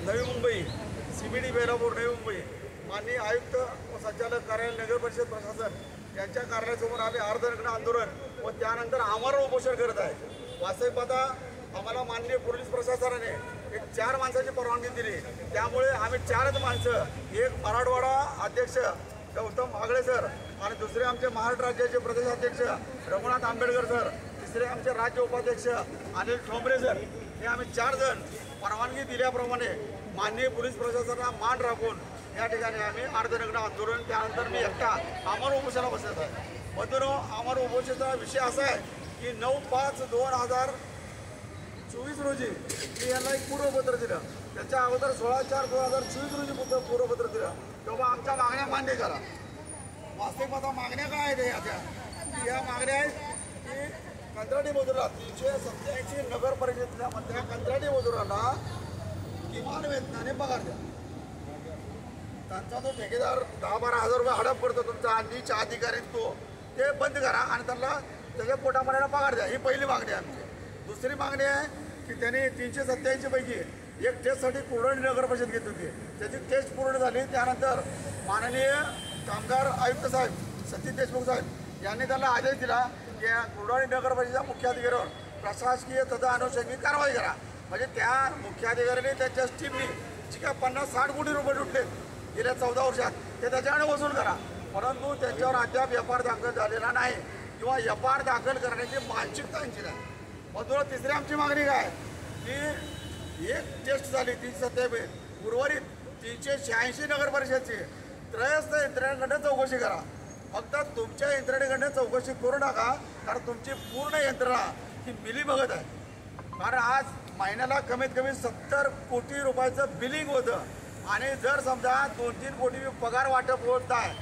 Navi Mumbai CBD Belapur Navi Mumbai माननीय आयुक्त व संचालक कार्यालय नगर परिषद प्रशासन यांच्या कार्यालयासमोर आम्ही अर्धनग्न आंदोलन व त्यानंतर आमरण उपोषण करत आहे। वास्तविक पाहता आम्हाला माननीय पोलीस प्रशासनाने एक 4 माणसाची परवानगी दिली, त्यामुळे आम्ही 4च माणसं, एक मराठवाडा अध्यक्ष गौतम आगळे सर आणि दुसरे आमचे महाराष्ट्र राज्याचे प्रदेशाध्यक्ष रघुनाथ आंबेडकर सर, तिसरे आमचे राज्य उपाध्यक्ष अनिल ठोंबरे सर, हे आम्ही 4 जण परवानगी दिल्याप्रमाणे माननीय पोलीस प्रशासनाला मान राखून या ठिकाणी आम्ही अर्धनग्न आंदोलन, त्यानंतर मी एकटा आमरण उपोषणाला बसत आहे। बंधूंनो, आमरण उपोषणाचा विषय असा आहे की 9/5/2024 रोजी मी यांना एक पूर्वपत्र दिलं, त्याच्या अगोदर 16/4/2024 रोजी पूर्वपत्र दिलं, तेव्हा आमच्या मागण्या मान्य करा। वास्तविक आता मागण्या काय आहेत या मागण्या आहेत की कंत्राटी मजुराला 387 नगर परिषदेमधल्या कंत्राटी मजुरांना किमान वेतनाने पगार द्या। त्यांचा जो ठेकेदार 10-12 हजार रुपये हडप करतो तुमचा नीच अधिकारी ते बंद करा आणि त्यांना त्याच्या पोटापाण्याला पगार द्या, ही पहिली मागणी आहे आमची। दुसरी मागणी आहे की त्यांनी 387 पैकी एक टेस्टसाठी कुर्डवाडी नगर परिषद घेतली होती, त्याची टेस्ट पूर्ण झाली, त्यानंतर माननीय कामगार आयुक्त साहेब सतीश देशमुख साहेब यांनी त्यांना आदेश दिला की कुर्डवाडी नगर परिषदेच्या मुख्याधिकाऱ्यावर प्रशासकीय तथा अनुषंगिक कारवाई करा। म्हणजे त्या मुख्याधिकाऱ्याने त्याच्या टीमनी जी काय 50-60 कोटी रुपये लुटलेत गेल्या 14 वर्षात ते त्याच्याकडे वसूल करा, परंतु त्याच्यावर अद्याप FIR दाखल झालेला नाही किंवा FIR दाखल करण्याची मानसिकता यांची नाही। मधून तिसरी आमची मागणी काय की एक टेस्ट झाली 387, उर्वरित 386 नगर परिषदची त्रयस्थ यंत्रणेकडे चौकशी करा। फक्त तुमच्या यंत्रणेकडे चौकशी करू नका, कारण तुमची पूर्ण यंत्रणा ही मिली बघत आहे। कारण आज महिन्याला कमीत कमी 70 कोटी रुपयाचं बिलिंग होतं आणि जर समजा 2-3 कोटी पगार वाटप होत आहे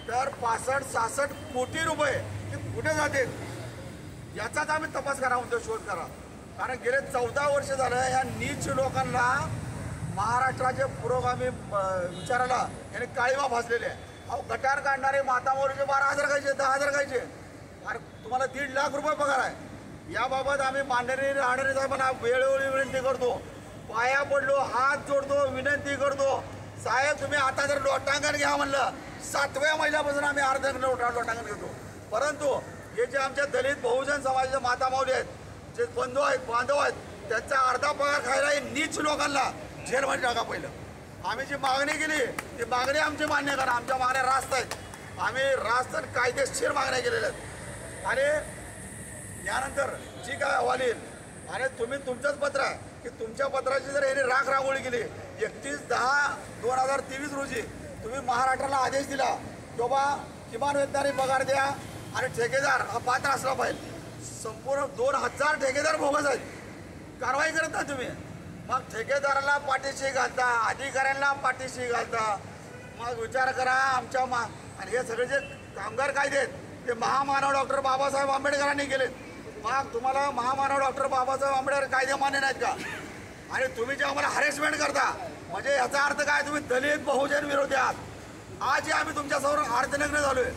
तर 65-66 कोटी रुपये हे कुठे जातील याचाच आम्ही तपास करा, म्हणतो शोध करा। कारण गेले 14 वर्ष झालं या नीच लोकांना महाराष्ट्राचे पुरोगामी विचाराला याने काळीमा भासलेले आहे। अहो, गटार काढणारे मातामोरीचे 12,000 खायचे, 10,000 खायचे, अरे तुम्हाला 1.5 लाख रुपये पगार आहे। याबाबत आम्ही माननीय राहणारे साहेबांना वेळोवेळी विनंती करतो, पाया पडलो, हात जोडतो, विनंती करतो, साहेब तुम्ही आता जर लोटांगण घ्या म्हणलं 7व्या महिन्यापासून आम्ही अर्धनग्न लोटांगण घेतो, परंतु हे जे आमच्या दलित बहुजन समाजाचे मातामाऊली आहेत, जे बांधव आहेत त्यांचा अर्धा पगार खायला हे नीच लोकांना जेलमध्ये टाका। पहिलं आम्ही जी मागणी केली ती मागणी आमची मान्य करा। आमच्या मागण्या रास्त आहेत, आम्ही रास्त कायदेशीर मागण्या केलेल्या आहेत आणि यानंतर जी काय अहवाल येईल आणि तुम्ही तुमचंच पत्र आहे की तुमच्या पत्राची जर यांनी राखरांगोळी केली 31/10/2023 रोजी तुम्ही महाराष्ट्राला आदेश दिला की बाबा किमान वेतनाने पगार द्या आणि ठेकेदार हा पात्र असला पाहिजे। संपूर्ण 2000 ठेकेदार बोगस आहेत, कारवाई करत नाही तुम्ही, मग ठेकेदाराला पाठीशी घालता, अधिकाऱ्यांना पाठीशी घालता। मग विचार करा आमच्या आणि हे सगळे जे कामगार कायदे आहेत ते महामानव डॉक्टर बाबासाहेब आंबेडकरांनी केलेत, मग तुम्हाला महामानव डॉक्टर बाबासाहेब आंबेडकर कायदे मान्य नाहीत का? आणि तुम्ही जे आम्हाला हॅरेसमेंट करता म्हणजे याचा अर्थ काय, तुम्ही दलित बहुजन विरोधी आहात। आज आम्ही तुमच्यासमोर अर्धनग्न झालोय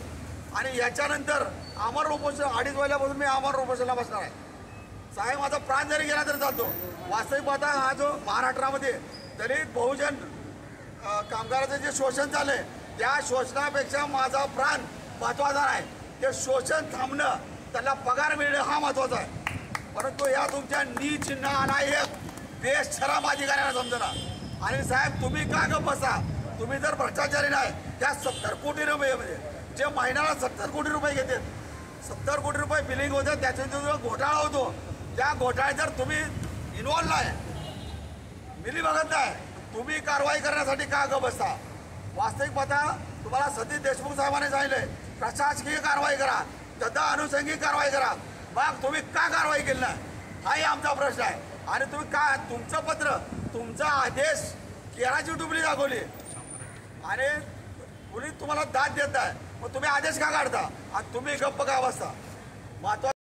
आणि याच्यानंतर अमर उपोषण 2.5 वाजल्यापासून मी अमर उपोषणाला बसणार आहे। साहेब माझा प्राण जरी गेला तरी चालतो। वास्तविक पाहता हा जो महाराष्ट्रामध्ये दलित बहुजन कामगाराचं जे शोषण झालंय त्या शोषणापेक्षा माझा प्राण महत्त्वाचा नाही, ते शोषण थांबणं, त्याला पगार मिळणं हा महत्त्वाचा आहे। परंतु या तुमच्या नीच नालायक बेशरम अधिकाऱ्यांना समजना। आणि साहेब तुम्ही का गप्प बसा, तुम्ही जर भ्रष्टाचारी नाही त्या 70 कोटी रुपये जे महिन्याला 70 कोटी रुपये घेतात, 70 कोटी रुपये बिलिंग होतं, त्याचा जो घोटाळा होतो त्या घोटाळ्यात जर तुम्ही इन्व्हॉल्व नाही, मिली बघत नाही, तुम्ही कारवाई करण्यासाठी का गप्प बसता? वास्तविक पाहता तुम्हाला सतीश देशमुख साहेबांनी सांगितलंय प्रशासकीय कारवाई करा, तथा अनुषंगिक कारवाई करा, मग तुम्ही का कारवाई केली नाही हाही आमचा प्रश्न आहे। आणि तुम्ही का तुमचं पत्र तुमचा आदेश केराची डुबली दाखवली आणि पोलीस तुम्हाला दाद देत आहे, मग तुम्ही आदेश का काढता आणि तुम्ही गप्प का बसता? महत्त्वाचं